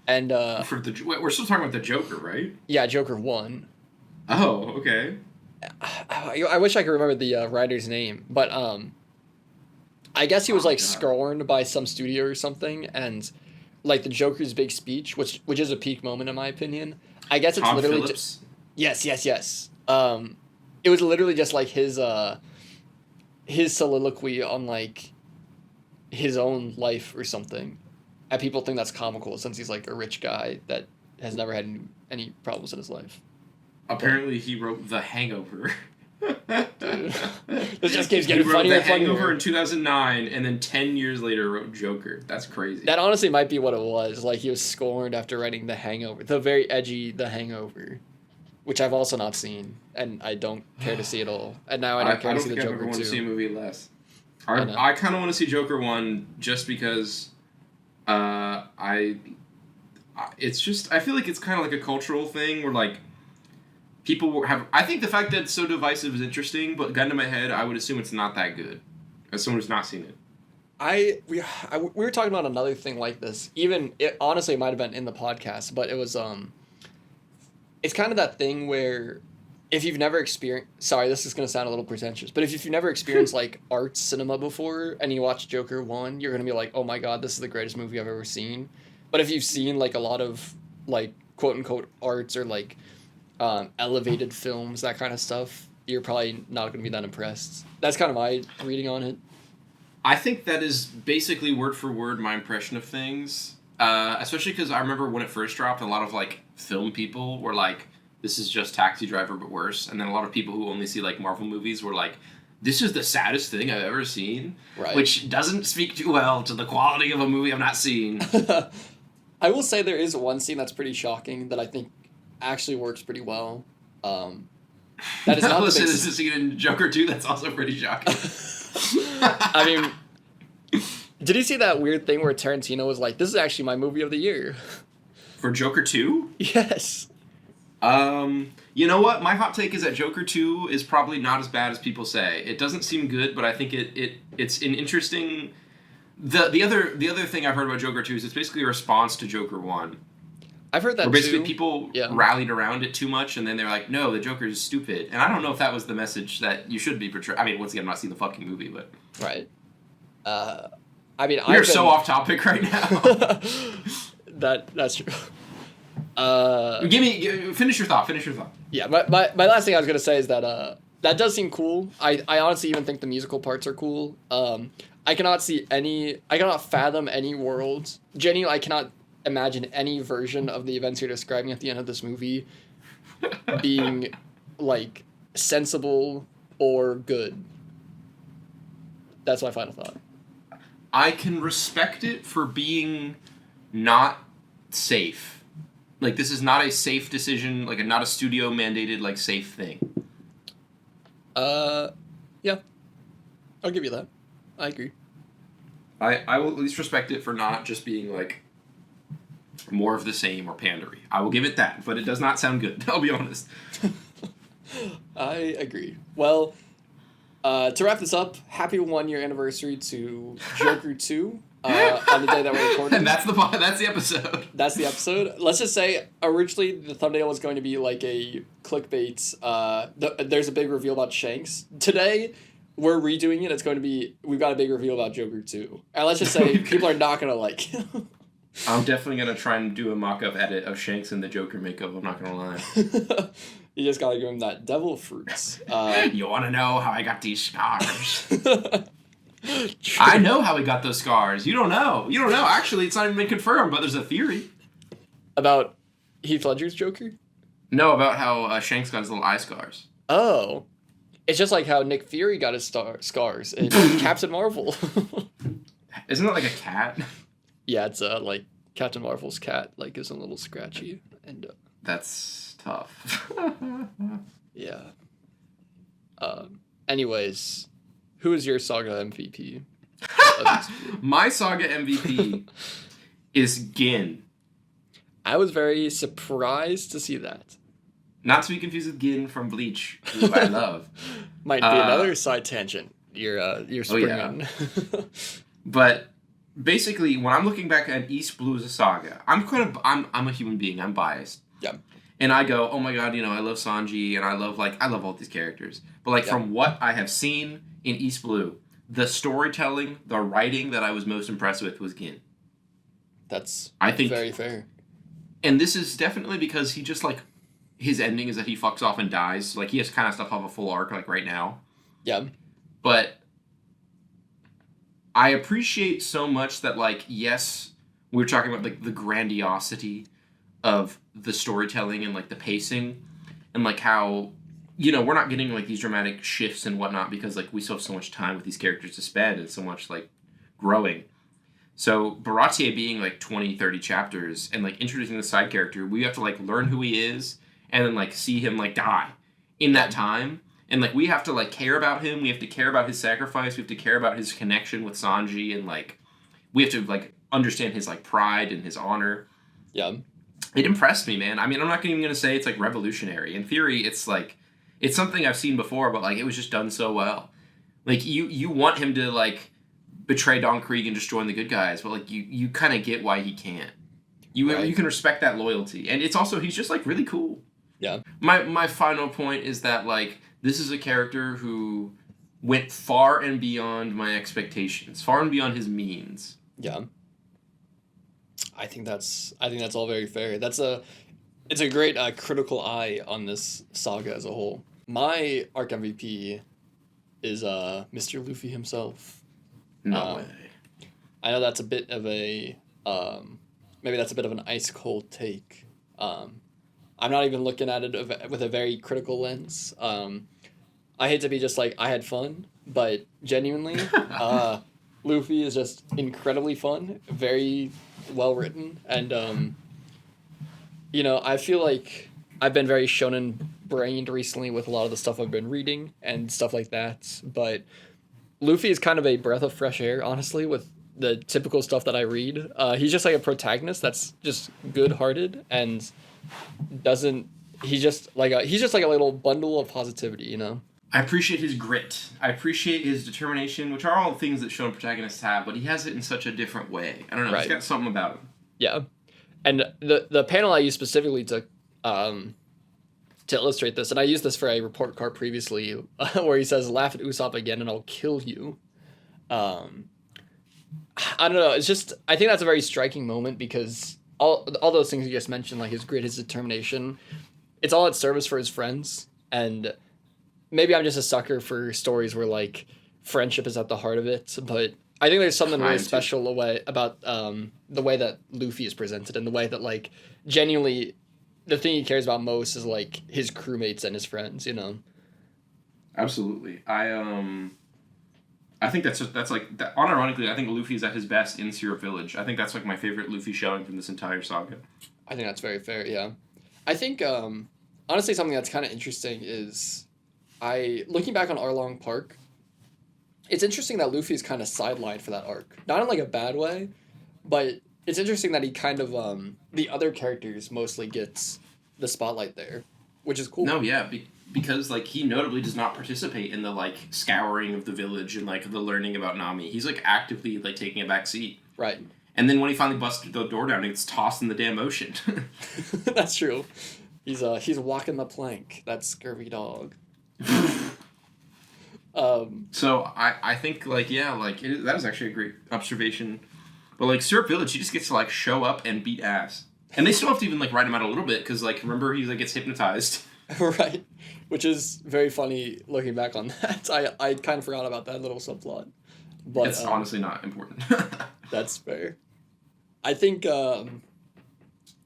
and we're still talking about the Joker, right? Yeah, Joker 1. Oh, okay. I wish I could remember the writer's name, but I guess he was scorned by some studio or something, and the Joker's big speech, which is a peak moment in my opinion. I guess it's Tom literally Phillips? Yes. It was literally just his soliloquy on his own life or something, and people think that's comical since he's a rich guy that has never had any problems in his life. Apparently, he wrote The Hangover. Dude. This just keeps getting funnier and funnier. He wrote The Hangover in 2009, and then 10 years later wrote Joker. That's crazy. That honestly might be what it was. Like, he was scorned after writing The Hangover. The very edgy The Hangover. Which I've also not seen, and I don't care to see at all. And now I don't care to see the Joker 2. I don't think I ever want to see a movie less. I kind of want to see Joker 1 just because it's just, I feel like it's kind of like a cultural thing where, like, people have, I think the fact that it's so divisive is interesting, but gun to my head, I would assume it's not that good, as someone who's not seen it. We were talking about another thing like this, honestly, it might have been in the podcast, but it was, it's kind of that thing where if you've never experienced, sorry, this is going to sound a little pretentious, but if you've never experienced, like, art cinema before, and you watch Joker 1, you're going to be like, oh my god, this is the greatest movie I've ever seen. But if you've seen, like, a lot of, like, quote-unquote arts or, like, elevated films, that kind of stuff, you're probably not going to be that impressed. That's kind of my reading on it. I think that is basically word for word my impression of things, especially because I remember when it first dropped, a lot of, like, film people were like, this is just Taxi Driver but worse, and then a lot of people who only see, like, Marvel movies were like, this is the saddest thing I've ever seen, right. Which doesn't speak too well to the quality of a movie I've not seen. I will say there is one scene that's pretty shocking that I think actually works pretty well. That is not the this scene in Joker 2 that's also pretty shocking. I mean, did you see that weird thing where Tarantino was like, this is actually my movie of the year? For Joker 2? Yes. You know what? My hot take is that Joker 2 is probably not as bad as people say. It doesn't seem good, but I think it's an interesting... The other thing I've heard about Joker 2 is it's basically a response to Joker 1. I've heard that too. Basically people rallied around it too much, and then they're like, no, the Joker is stupid. And I don't know if that was the message that you should be portraying. I mean, once again, I'm not seeing the fucking movie, but... Right. I mean, we're so off topic right now. That's true. Finish your thought. Yeah, my last thing I was going to say is that that does seem cool. I honestly even think the musical parts are cool. I cannot fathom any world. Genuinely, I cannot imagine any version of the events you're describing at the end of this movie being, like, sensible or good. That's my final thought. I can respect it for being not safe. Like, this is not a safe decision, like, not a studio-mandated, like, safe thing. Yeah. I'll give you that. I agree. I will at least respect it for not just being, like, more of the same or pandery. I will give it that, but it does not sound good, I'll be honest. I agree. Well, to wrap this up, happy 1-year anniversary to Joker 2 on the day that we're recording. And that's the episode. That's the episode. Let's just say, originally the thumbnail was going to be like a clickbait. There's a big reveal about Shanks. Today, we're redoing it. It's going to be, we've got a big reveal about Joker 2. And let's just say, people are not going to like it. I'm definitely going to try and do a mock-up edit of Shanks in the Joker makeup, I'm not going to lie. You just got to give him that devil fruits. You want to know how I got these scars? I know how he got those scars. You don't know. Actually, it's not even been confirmed, but there's a theory. About Heath Ledger's Joker? No, about how Shanks got his little eye scars. Oh. It's just like how Nick Fury got his scars in Captain Marvel. Isn't it like a cat? Yeah, it's like Captain Marvel's cat, like, is a little scratchy. And that's tough. Yeah. Anyways, who is your Saga MVP? My Saga MVP is Gin. I was very surprised to see that. Not to be confused with Gin from Bleach, who I love. Might be another side tangent. You're springing. Yeah. But basically, when I'm looking back at East Blue Saga, I'm a human being. I'm biased. Yeah. And I go, oh my god, I love Sanji, and I love all these characters. But from what I have seen in East Blue, the storytelling, the writing that I was most impressed with was Gin. That's very fair. And this is definitely because he just his ending is that he fucks off and dies. Like, he has kind of stuff off a full arc, like, right now. Yeah. But I appreciate so much that, yes, we were talking about, the grandiosity of the storytelling and, the pacing. and like how, you know, we're not getting like these dramatic shifts and whatnot because like we still have so much time with these characters to spend and so much like growing. So Baratier being like 20, 30 chapters and like introducing the side character, we have to like learn who he is and then like see him like die in that time. And like we have to like care about him, we have to care about his sacrifice, we have to care about his connection with Sanji, and like we have to like understand his like pride and his honor. Yeah. It impressed me, man. I mean, I'm not even going to say it's like revolutionary. In theory, it's like it's something I've seen before, but like it was just done so well. Like you want him to like betray Don Krieg and just join the good guys, but like you kind of get why he can't. You can respect that loyalty, and it's also he's just like really cool. Yeah. My final point is that like this is a character who went far and beyond my expectations, far and beyond his means. Yeah. I think that's all very fair. It's a great critical eye on this saga as a whole. My arc MVP is Mr. Luffy himself. No way. I know that's a bit of a maybe that's a bit of an ice cold take. I'm not even looking at it with a very critical lens. I hate to be just like I had fun, but genuinely, Luffy is just incredibly fun, very well written, and you know, I feel like I've been very shonen brained recently with a lot of the stuff I've been reading and stuff like that, but Luffy is kind of a breath of fresh air, honestly, with the typical stuff that I read. He's just like a protagonist that's just good-hearted and he's just like a little bundle of positivity, you know? I appreciate his grit. I appreciate his determination, which are all things that shonen protagonists have, but he has it in such a different way. I don't know, He's got something about him. Yeah. And the panel I used specifically to illustrate this, and I used this for a report card previously, where he says, "Laugh at Usopp again and I'll kill you." I don't know, it's just, I think that's a very striking moment because all those things you just mentioned, like his grit, his determination, it's all at service for his friends, and maybe I'm just a sucker for stories where like friendship is at the heart of it, but I think there's something really special about the way that Luffy is presented and the way that like genuinely the thing he cares about most is like his crewmates and his friends, you know. Absolutely. I think that's like that, unironically, I think Luffy's at his best in Syrup Village. I think that's like my favorite Luffy showing from this entire saga. I think that's very fair, yeah. I think honestly something that's kind of interesting is looking back on Arlong Park, it's interesting that Luffy is kind of sidelined for that arc. Not in like a bad way, but it's interesting that he kind of the other characters mostly gets the spotlight there, which is cool. No, yeah, because like he notably does not participate in the like scouring of the village and like the learning about Nami. He's like actively like taking a back seat. Right. And then when he finally busts the door down, he gets tossed in the damn ocean. That's true. He's walking the plank. That scurvy dog. So I think like that was actually a great observation, but like Syrup Village, he just gets to like show up and beat ass, and they still have to even like write him out a little bit because like remember he like gets hypnotized, right, which is very funny looking back on that. I kind of forgot about that little subplot, but it's honestly not important. That's fair. I think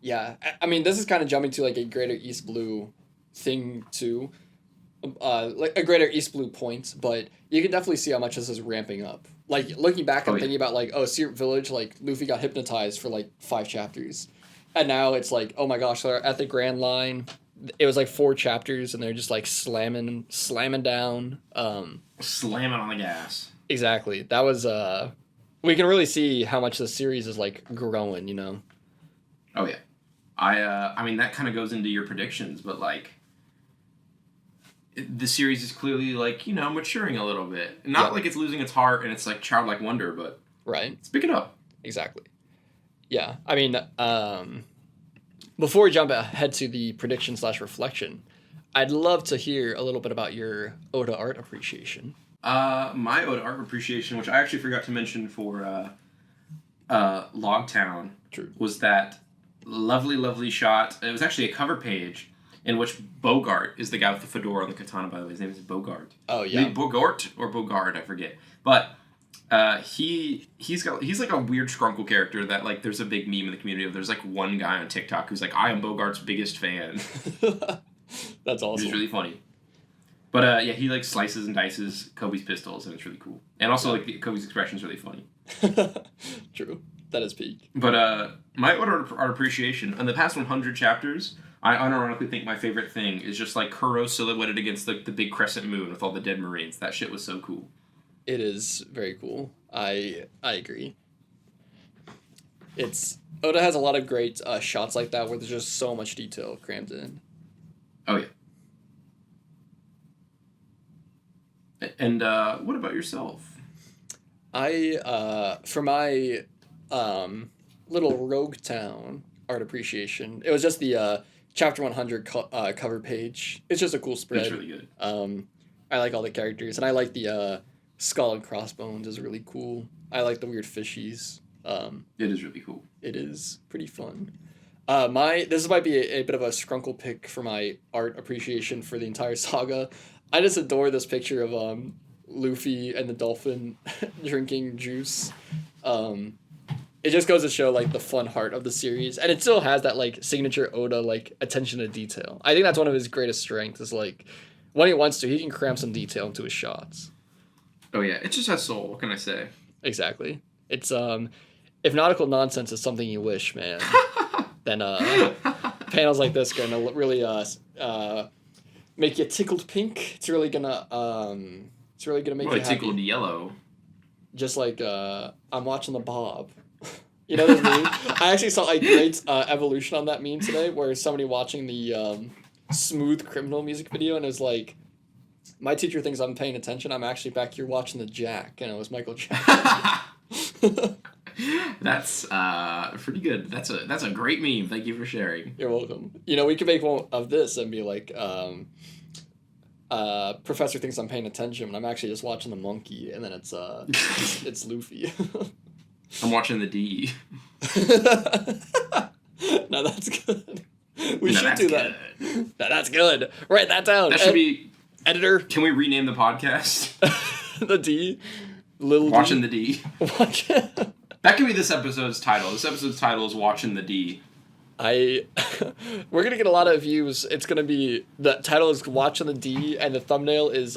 yeah, I mean this is kind of jumping to like a greater East Blue thing too. Like a greater East Blue point, but you can definitely see how much this is ramping up. Like looking back and thinking about like, oh, Syrup Village, like Luffy got hypnotized for like 5 chapters, and now it's like, oh my gosh, they're at the Grand Line. It was like 4 chapters, and they're just like slamming down, slamming on the gas. Exactly. That was we can really see how much the series is like growing, you know. Oh yeah, I mean that kind of goes into your predictions, but like. The series is clearly like, you know, maturing a little bit. Not like it's losing its heart and it's like childlike wonder, but it's picking up. Exactly. Yeah. I mean, before we jump ahead to the prediction / reflection, I'd love to hear a little bit about your Oda art appreciation. My Oda art appreciation, which I actually forgot to mention for Lougetown, was that lovely shot. It was actually a cover page in which Bogart is the guy with the fedora and the katana, by the way. His name is Bogart. Oh, yeah. Maybe Bogart or Bogard, I forget. But he's like a weird Scrunkle character that, like, there's a big meme in the community of there's, like, one guy on TikTok who's like, I am Bogart's biggest fan. That's awesome. Which is really funny. But yeah, he like slices and dices Kobe's pistols, and it's really cool. And also like Kobe's expression is really funny. True, that is peak. But my art appreciation in the past 100 chapters, I unironically think my favorite thing is just like Kuro silhouetted against the big crescent moon with all the dead Marines. That shit was so cool. It is very cool. I agree. Oda has a lot of great shots like that where there's just so much detail crammed in. Oh yeah. And what about yourself? For my little Roguetown art appreciation, it was just the chapter 100 cover page. It's just a cool spread. It's really good. I like all the characters, and I like the skull and crossbones is really cool. I like the weird fishies. It is really cool. It is pretty fun. This might be a bit of a scrunkle pick for my art appreciation for the entire saga. I just adore this picture of Luffy and the dolphin drinking juice. It just goes to show like the fun heart of the series, and it still has that like signature Oda like attention to detail. I think that's one of his greatest strengths. Is like when he wants to, he can cram some detail into his shots. Oh yeah, it just has soul. What can I say? Exactly. It's if nautical nonsense is something you wish, man, then panels like this gonna really make you tickled pink. It's really gonna make you happy. Tickled yellow. Just like I'm watching the Bob. You know this meme? I actually saw a great evolution on that meme today, where somebody watching the Smooth Criminal music video, and it was like, my teacher thinks I'm paying attention. I'm actually back here watching the Jack, and it was Michael Jackson. That's pretty good. That's a great meme. Thank you for sharing. You're welcome. You know, we could make one of this and be like, Professor thinks I'm paying attention, and I'm actually just watching the monkey, and then it's Luffy. I'm watching the D. No, that's good. We should do that. No, that's good. Write that down. That should be... Editor. Can we rename the podcast? The D. Little Watching D. the D. Watch it. That could be this episode's title. This episode's title is Watching the D. We're gonna get a lot of views. It's gonna be, the title is Watching the D, and the thumbnail is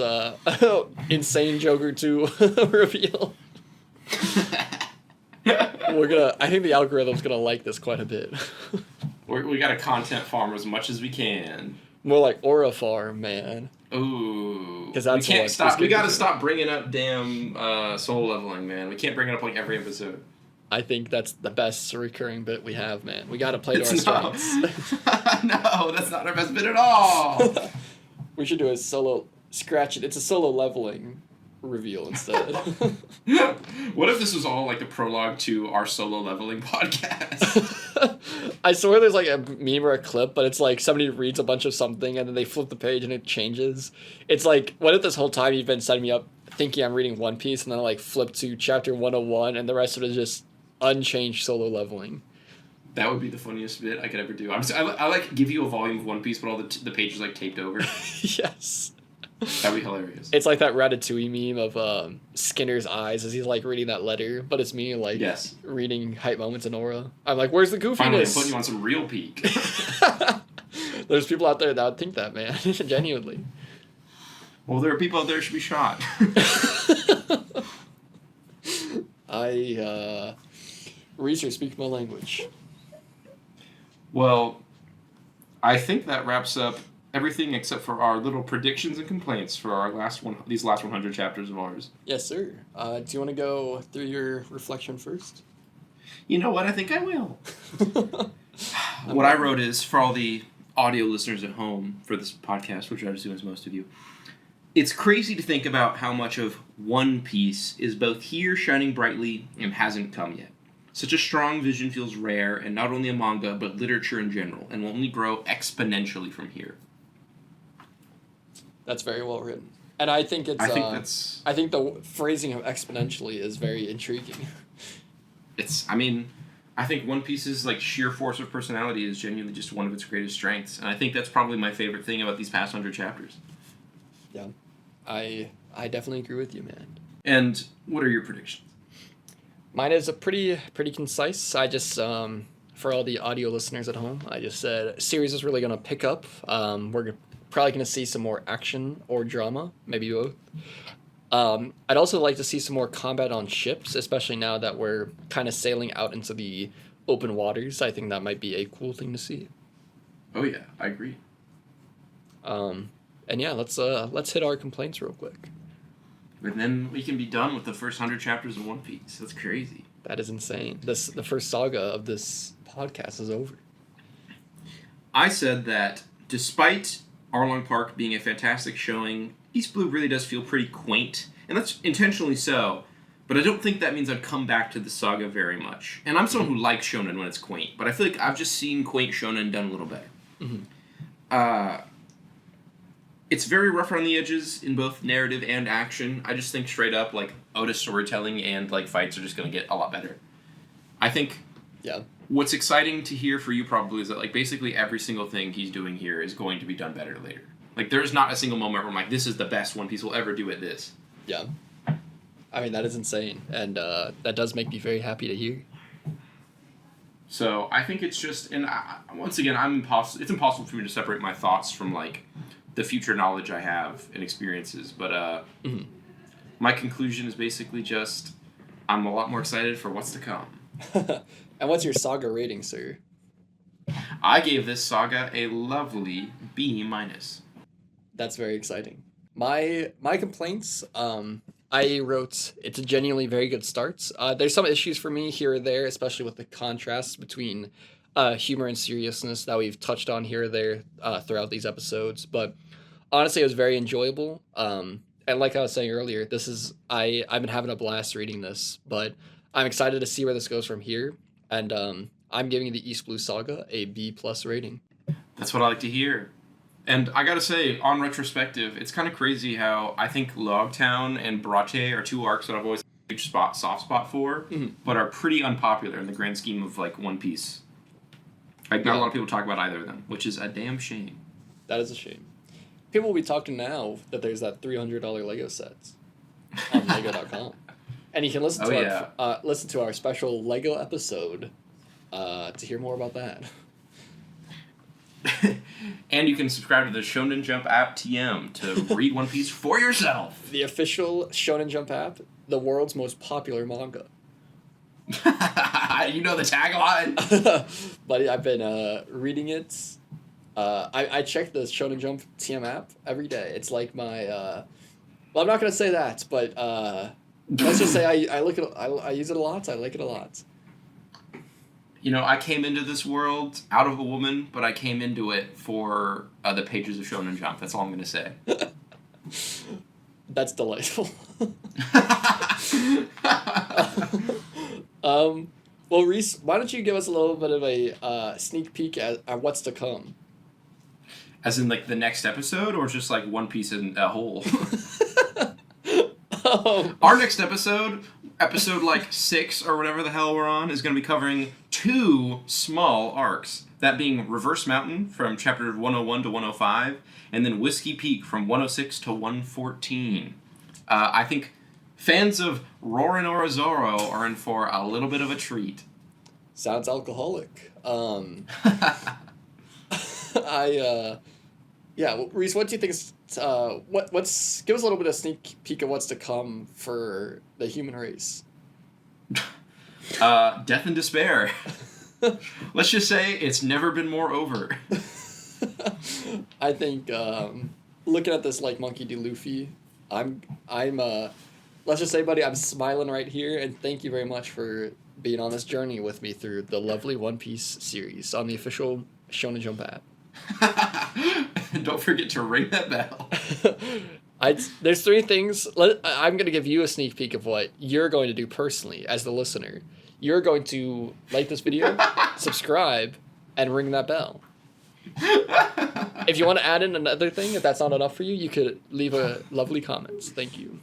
Insane Joker 2 reveal. I think the algorithm's gonna like this quite a bit. We gotta content farm as much as we can. More like Aura Farm, man. Ooh. Because that's we can't stop. We gotta stop bringing up damn soul leveling, man. We can't bring it up like every episode. I think that's the best recurring bit we have, man. We gotta play to our strengths. No, that's not our best bit at all. We should do a solo scratch it. It's a solo leveling reveal instead. What if this was all like the prologue to our solo leveling podcast? I swear there's like a meme or a clip, but it's like somebody reads a bunch of something and then they flip the page and it changes. It's like, what if this whole time you've been setting me up thinking I'm reading One Piece, and then I like flip to chapter 101 and the rest of it is just unchanged solo leveling? That would be the funniest bit I could ever do. I like give you a volume of One Piece, but all the pages like taped over. Yes. That'd be hilarious. It's like that Ratatouille meme of Skinner's eyes as he's like reading that letter, but it's me like reading hype moments in Aura. I'm like, where's the goofiness? Finally, I'm putting you on some real peak. There's people out there that would think that, man. Genuinely. Well, there are people out there who should be shot. Research speak my language. Well, I think that wraps up everything except for our little predictions and complaints for our these last 100 chapters of ours. Yes, sir. Do you want to go through your reflection first? You know what? I think I will. What I wrote is, for all the audio listeners at home for this podcast, which I assume is most of you, it's crazy to think about how much of One Piece is both here shining brightly and hasn't come yet. Such a strong vision feels rare, and not only in manga, but literature in general, and will only grow exponentially from here. That's very well written. And I think it's I think the phrasing of exponentially is very intriguing. I think One Piece's like sheer force of personality is genuinely just one of its greatest strengths, and I think that's probably my favorite thing about these past 100 chapters. Yeah. I definitely agree with you, man. And what are your predictions? Mine is a pretty concise. I just for all the audio listeners at home, I just said series is really going to pick up. We're probably going to see some more action or drama, maybe both. I'd also like to see some more combat on ships, especially now that we're kind of sailing out into the open waters. I think that might be a cool thing to see. Oh yeah, I agree. And yeah, let's hit our complaints real quick. And then we can be done with the first 100 chapters of One Piece. That's crazy. That is insane. The first saga of this podcast is over. I said that despite Arlong Park being a fantastic showing, East Blue really does feel pretty quaint, and that's intentionally so, but I don't think that means I'd come back to the saga very much. And I'm someone who likes shonen when it's quaint, but I feel like I've just seen quaint shonen done a little better. Mm-hmm. It's very rough around the edges in both narrative and action. I just think straight up, like, Oda's storytelling and, like, fights are just going to get a lot better. I think what's exciting to hear for you probably is that, like, basically every single thing he's doing here is going to be done better later. Like, there's not a single moment where I'm like, this is the best One Piece will ever do at this. Yeah. I mean, that is insane, and that does make me very happy to hear. So, I think it's just, and once again, it's impossible for me to separate my thoughts from, like, the future knowledge I have and experiences, but my conclusion is basically just, I'm a lot more excited for what's to come. And what's your saga rating, sir? I gave this saga a lovely B-. That's very exciting. My complaints, I wrote, it's a genuinely very good start. There's some issues for me here or there, especially with the contrast between humor and seriousness that we've touched on here or there throughout these episodes. But honestly, it was very enjoyable. And like I was saying earlier, I've been having a blast reading this, but I'm excited to see where this goes from here. And I'm giving the East Blue Saga a B+ rating. That's what I like to hear. And I gotta say, on Retrospective, it's kind of crazy how I think Lougetown and Baratie are two arcs that I've always had a huge soft spot for, but are pretty unpopular in the grand scheme of, like, One Piece. Like, not a lot of people talk about either of them, which is a damn shame. That is a shame. People will be talking now that there's that $300 Lego sets on Lego.com. And you can listen to our special Lego episode to hear more about that. And you can subscribe to the Shonen Jump app TM to read One Piece for yourself. The official Shonen Jump app, the world's most popular manga. You know the tagline. But I've been reading it. I check the Shonen Jump TM app every day. It's like my well, I'm not gonna say that, but let's just say I look at I use it a lot. I like it a lot. You know, I came into this world out of a woman, but I came into it for the pages of Shonen Jump. That's all I'm gonna say. That's delightful. Well, Reese, why don't you give us a little bit of a sneak peek at what's to come? As in, like, the next episode, or just, like, One Piece in a whole? Our next episode, like, 6 or whatever the hell we're on, is going to be covering 2 small arcs. That being Reverse Mountain from chapter 101 to 105, and then Whiskey Peak from 106 to 114. I think fans of Rorin Orizoro are in for a little bit of a treat. Sounds alcoholic. Yeah, Reese, what do you think is what's give us a little bit of sneak peek of what's to come for the human race? Death and despair. Let's just say it's never been more over. I think looking at this like Monkey D. Luffy, I'm let's just say, buddy, I'm smiling right here, and thank you very much for being on this journey with me through the lovely One Piece series on the official Shonen Jump app. Don't forget to ring that bell. There's 3 things. I'm going to give you a sneak peek of what you're going to do personally as the listener. You're going to like this video, subscribe, and ring that bell. If you want to add in another thing, if that's not enough for you, you could leave a lovely comment. Thank you.